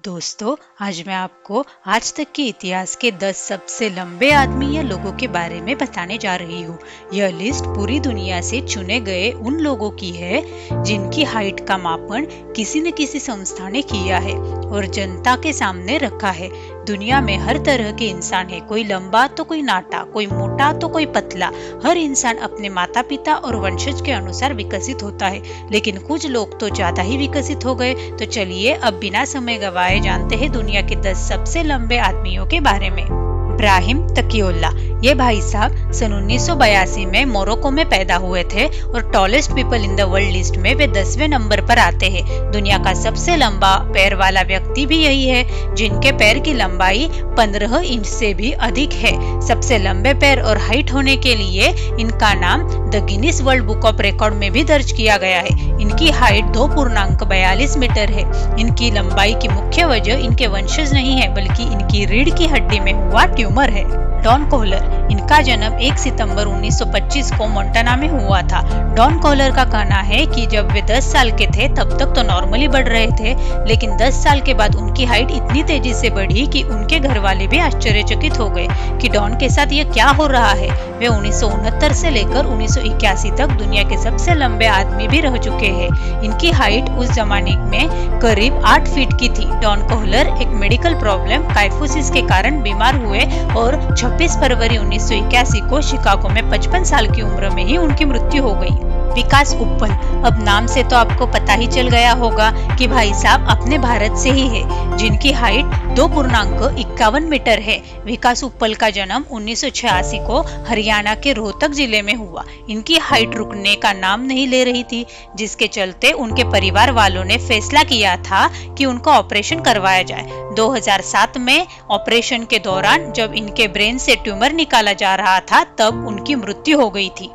दोस्तों, आज मैं आपको आज तक के इतिहास के 10 सबसे लंबे आदमी या लोगों के बारे में बताने जा रही हूँ। यह लिस्ट पूरी दुनिया से चुने गए उन लोगों की है जिनकी हाइट का मापन किसी न किसी संस्था ने किया है और जनता के सामने रखा है। दुनिया में हर तरह के इंसान है, कोई लंबा तो कोई नाटा, कोई मोटा तो कोई पतला। हर इंसान अपने माता पिता और वंशज के अनुसार विकसित होता है, लेकिन कुछ लोग तो ज्यादा ही विकसित हो गए। तो चलिए अब बिना समय गवाए जानते हैं दुनिया के 10 सबसे लंबे आदमियों के बारे में। इब्राहिम तकीउल्लाह, ये भाई साहब सन 1982 में मोरक्को में पैदा हुए थे और tallest people in the world list में वे 10वें नंबर पर आते हैं। दुनिया का सबसे लंबा पैर वाला व्यक्ति भी यही है, जिनके पैर की लंबाई 15 इंच से भी अधिक है। सबसे लंबे पैर और हाइट होने के लिए इनका नाम the Guinness world book of record में भी दर्ज किया गया है। इनकी हाइट 2.42 मीटर है। इनकी लंबाई की मुख्य वजह इनके वंशज नहीं है, बल्कि इनकी रीढ़ की हड्डी में हुआ ट्यूमर है। डॉन कोहलर, इनका जन्म 1 सितंबर 1925 को मोंटाना में हुआ था। डॉन कोहलर का कहना है कि जब वे 10 साल के थे तब तक तो नॉर्मली बढ़ रहे थे, लेकिन 10 साल के बाद उनकी हाइट इतनी तेजी से बढ़ी कि उनके घर वाले भी आश्चर्यचकित हो गए कि डॉन के साथ ये क्या हो रहा है। वे 1969 से लेकर 1981 तक दुनिया के सबसे लंबे आदमी भी रह चुके हैं। इनकी हाइट उस जमाने में करीब 8 फीट की थी। डॉन कोहलर एक मेडिकल प्रॉब्लम काइफोसिस के कारण बीमार हुए और 26 फरवरी 1981 को शिकागो में 55 साल की उम्र में ही उनकी मृत्यु हो गई। विकास उप्पल, अब नाम से तो आपको पता ही चल गया होगा कि भाई साहब अपने भारत से ही है, जिनकी हाइट 2.51 मीटर है। विकास उप्पल का जन्म 1986 को हरियाणा के रोहतक जिले में हुआ। इनकी हाइट रुकने का नाम नहीं ले रही थी, जिसके चलते उनके परिवार वालों ने फैसला किया था कि उनका ऑपरेशन करवाया जाए। 2007 में ऑपरेशन के दौरान जब इनके ब्रेन से ट्यूमर निकाला जा रहा था तब उनकी मृत्यु हो गई थी।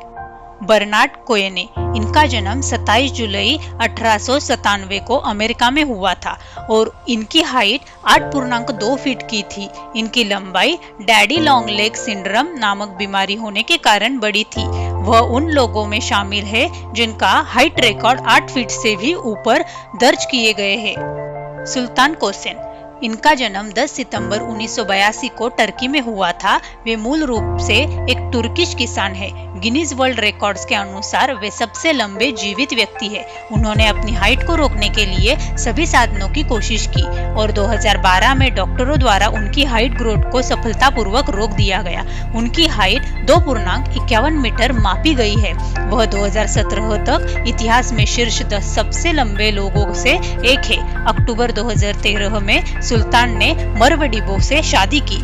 बर्नार्ड कोएने, इनका जन्म 27 जुलाई 1897 को अमेरिका में हुआ था और इनकी हाइट 8.2 फीट की थी। इनकी लंबाई डैडी लॉन्ग लेग सिंड्रोम नामक बीमारी होने के कारण बढ़ी थी। वह उन लोगों में शामिल है जिनका हाइट रिकॉर्ड 8 फीट से भी ऊपर दर्ज किए गए हैं। सुल्तान कोसेन, इनका जन्म 10 सितंबर 1982 को टर्की में हुआ था। वे मूल रूप से एक तुर्किश किसान है। गिनीज वर्ल्ड रिकॉर्ड्स के अनुसार वे सबसे लंबे जीवित व्यक्ति है। उन्होंने अपनी हाइट को रोकने के लिए सभी साधनों की कोशिश की और 2012 में डॉक्टरों द्वारा उनकी हाइट ग्रोथ को सफलतापूर्वक रोक दिया गया। उनकी हाइट 2.51 मीटर मापी गई है। वह 2017 तक इतिहास में शीर्ष 10 सबसे लंबे लोगों से एक है। अक्टूबर 2013 में सुल्तान ने मरवडिबो से शादी की।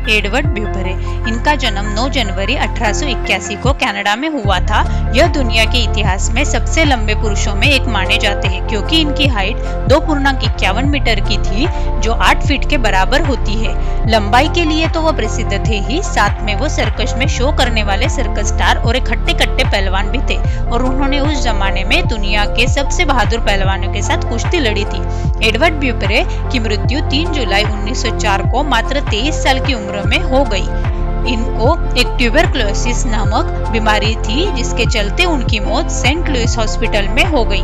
एडवर्ड ब्यूबरे, इनका जन्म 9 जनवरी 1881 को कनाडा में हुआ था। यह दुनिया के इतिहास में सबसे लंबे पुरुषों में एक माने जाते हैं, क्योंकि इनकी हाइट 2.51 मीटर की थी, जो 8 फीट के बराबर होती है। लंबाई के लिए तो वह प्रसिद्ध थे ही, साथ में वो सर्कस में शो करने वाले सर्कस स्टार और एक हट्टे कट्टे पहलवान भी थे और उन्होंने उस जमाने में दुनिया के सबसे बहादुर पहलवानों के साथ कुश्ती लड़ी थी। एडवर्ड ब्यूबरे की मृत्यु 3 जुलाई 1904 को मात्र 23 साल की उम्र में हो गई। इनको एक ट्यूबरक्लोसिस नामक बीमारी थी, जिसके चलते उनकी मौत सेंट लुइस हॉस्पिटल में हो गई।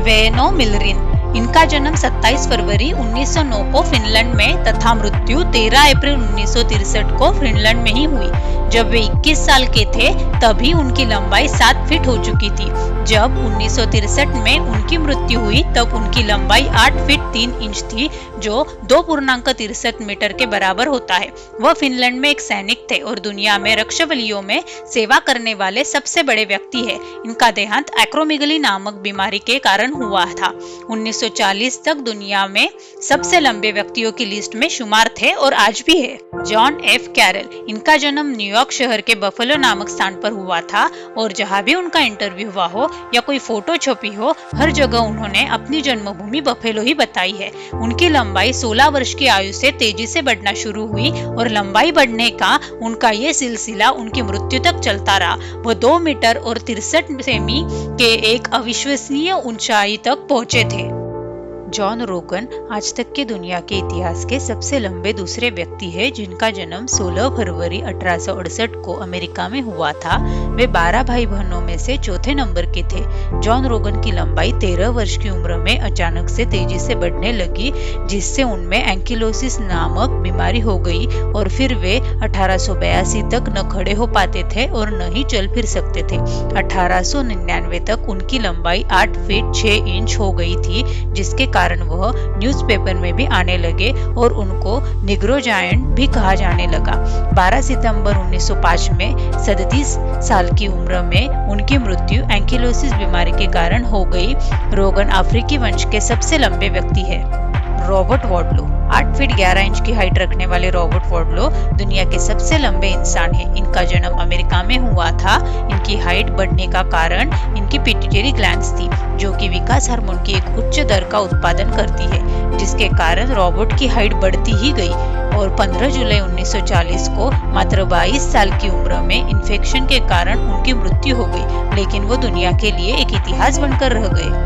वेनो मिलरिन, इनका जन्म 27 फरवरी 1909 को फिनलैंड में तथा मृत्यु 13 अप्रैल 1963 को फिनलैंड में ही हुई। जब वे 21 साल के थे तभी उनकी लंबाई 7 फीट हो चुकी थी। जब 1963 में उनकी मृत्यु हुई तब उनकी लंबाई 8 फीट 3 इंच थी, जो 2.63 मीटर के बराबर होता है। वह फिनलैंड में एक सैनिक थे और दुनिया में रक्षाबलियों में सेवा करने वाले सबसे बड़े व्यक्ति है। इनका देहांत एक्रोमेगली नामक बीमारी के कारण हुआ था। 1940 तक दुनिया में सबसे लंबे व्यक्तियों की लिस्ट में शुमार थे और आज भी है। जॉन एफ कैरल, इनका जन्म न्यूयॉर्क शहर के बफलो नामक स्थान पर हुआ था और जहाँ भी उनका इंटरव्यू हुआ हो या कोई फोटो छपी हो, हर जगह उन्होंने अपनी जन्मभूमि बफेलो ही बताई है। उनकी लंबाई 16 वर्ष की आयु से तेजी से बढ़ना शुरू हुई और लंबाई बढ़ने का उनका ये सिलसिला उनकी मृत्यु तक चलता रहा। वो 2 मीटर और 63 सेमी के एक अविश्वसनीय ऊंचाई तक पहुंचे थे। जॉन रोगन आज तक के दुनिया के इतिहास के सबसे लंबे दूसरे व्यक्ति है जिनका जन्म 16 फरवरी 1868 को अमेरिका में हुआ था। वे 12 भाई बहनों में से चौथे नंबर के थे। जॉन रोगन की लंबाई 13 वर्ष की उम्र में अचानक से तेजी से बढ़ने लगी, जिससे उनमें एंकिलोसिस नामक बीमारी हो गई और फिर वे 1882 तक न खड़े हो पाते थे और न ही चल फिर सकते थे। 1899 तक उनकी लंबाई 8 फीट 6 इंच हो गई थी, जिसके कारण वह न्यूज़पेपर में भी आने लगे और उनको निग्रो जायंट भी कहा जाने लगा। 12 सितंबर 1905 में 37 साल की उम्र में उनकी मृत्यु एंकिलोसिस बीमारी के कारण हो गई। रोगन अफ्रीकी वंश के सबसे लंबे व्यक्ति है। रॉबर्ट वाडलो 8 फीट 11 इंच की हाइट रखने वाले रॉबर्ट वाडलो दुनिया के सबसे लंबे इंसान हैं। इनका जन्म अमेरिका में हुआ था। इनकी हाइट बढ़ने का कारण इनकी पिट्यूटरी ग्लैंड्स थी, जो कि विकास हार्मोन की एक उच्च दर का उत्पादन करती है, जिसके कारण रॉबर्ट की हाइट बढ़ती ही गई और 15 जुलाई 1940 को मात्र 22 साल की उम्र में इन्फेक्शन के कारण उनकी मृत्यु हो गई, लेकिन वो दुनिया के लिए एक इतिहास बनकर रह गए।